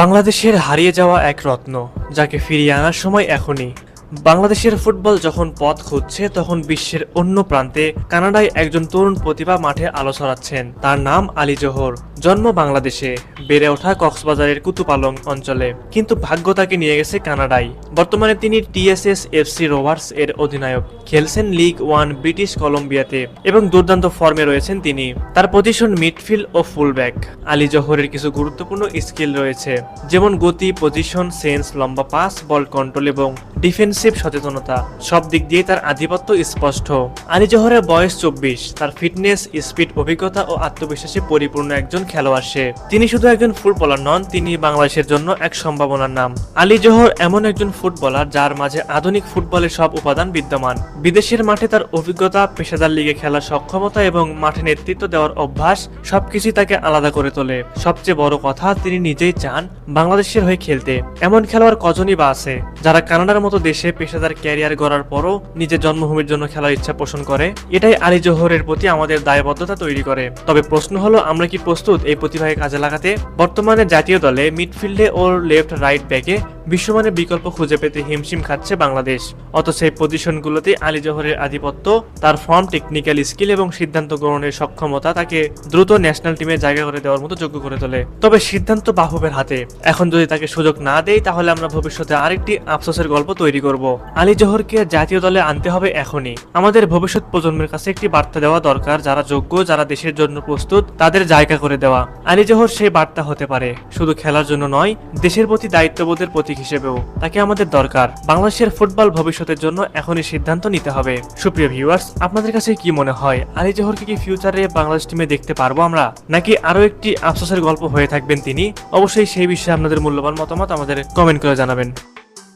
বাংলাদেশের হারিয়ে যাওয়া এক রত্ন, যাকে ফিরিয়ে আনার সময় এখনই। বাংলাদেশের ফুটবল যখন পথ খুঁজছে, তখন বিশ্বের অন্য প্রান্তে কানাডায় একজন তরুণ প্রতিভা মাঠে আলো ছড়াচ্ছেন। তার নাম আলী জোহর। জন্ম বাংলাদেশে, বেড়ে ওঠা কক্সবাজারের কুতুপালং অঞ্চলে, কিন্তু ভাগ্য তাকে নিয়ে গেছে কানাডায়। বর্তমানে তিনি টিএসএস এফসি রোভার্স এর অধিনায়ক, খেলছেন লিগ ওয়ান ব্রিটিশ কলম্বিয়াতে এবং দুর্দান্ত ফর্মে রয়েছেন তিনি। তার পজিশন মিডফিল্ড ও ফুলব্যাক। আলী জোহরের কিছু গুরুত্বপূর্ণ স্কিল রয়েছে, যেমন গতি, পজিশন সেন্স, লম্বা পাস, বল কন্ট্রোল এবং ডিফেন্সিভ সচেতনতা। সব দিক দিয়ে তার আধিপত্য স্পষ্ট। আলী জোহরের বয়স 24। তার ফিটনেস, স্পিড, অভিজ্ঞতা ও আত্মবিশ্বাসে পরিপূর্ণ একজন খেলোয়াড় সে। তিনি শুধু একজন ফুটবলার নন, তিনি বাংলাদেশের জন্য এক সম্ভাবনার নাম। আলী জোহর এমন একজন ফুটবলার যার মাঝে আধুনিক ফুটবলের সব উপাদান বিদ্যমান। বিদেশের মাঠে তার অভিজ্ঞতা, পেশাদার লিগে খেলার সক্ষমতা এবং মাঠে নেতৃত্ব দেওয়ার অভ্যাস সবকিছুই তাকে আলাদা করে তোলে। সবচেয়ে বড় কথা, তিনি নিজেই চান বাংলাদেশের হয়ে খেলতে। এমন খেলোয়াড় কজনই বা আছে যারা কানাডার মতো দেশে পেশাদার ক্যারিয়ার গড়ার পরও নিজের জন্মভূমির জন্য খেলার ইচ্ছা পোষণ করে। এটাই আলী জোহরের প্রতি আমাদের দায়বদ্ধতা তৈরি করে। তবে প্রশ্ন হলো, আমরা কি প্রস্তুত এই প্রতিভাকে কাজে লাগাতে? বর্তমানে জাতীয় দলে মিডফিল্ডে ও লেফট রাইট ব্যাকে বিশ্বমানের বিকল্প খুঁজে পেতে হিমশিম খাচ্ছে বাংলাদেশ। অথচ এই পজিশনগুলোতে আলী জোহরের আধিপত্য, তার ফর্ম, টেকনিক্যাল স্কিল এবং সিদ্ধান্ত গ্রহণের সক্ষমতা তাকে দ্রুত ন্যাশনাল টিমে জায়গা করে দেওয়ার মতো যোগ্য করে তোলে। তবে সিদ্ধান্ত বাফুফের হাতে। এখন যদি তাকে সুযোগ না দেয়, তাহলে আমরা ভবিষ্যতে আরেকটি আফসোসের গল্প তৈরি করব। আলী জোহরকে জাতীয় দলে আনতে হবে এখনই। আমাদের ভবিষ্যৎ প্রজন্মের কাছে একটি বার্তা দেওয়া দরকার, যারা যোগ্য, যারা দেশের জন্য প্রস্তুত, তাদের জায়গা করে দেওয়া। আলী জোহর সেই বার্তা হতে পারে, শুধু খেলার জন্য নয়, দেশের প্রতি দায়িত্ববোধের প্রতীক হিসেবেও। তাকে আমাদের দরকার। বাংলাদেশের ফুটবল ভবিষ্যতের জন্য এখনই সিদ্ধান্ত নিতে হবে। সুপ্রিয় ভিউয়ার্স, আপনাদের কাছে কি মনে হয়, আলী জোহরকে কি ফিউচারে বাংলাদেশ টিমে দেখতে পারবো আমরা, নাকি আরো একটি আফসোসের গল্প হয়ে থাকবেন তিনি? অবশ্যই সেই বিষয়ে আপনাদের মূল্যবান মতামত আমাদের কমেন্ট করে জানাবেন।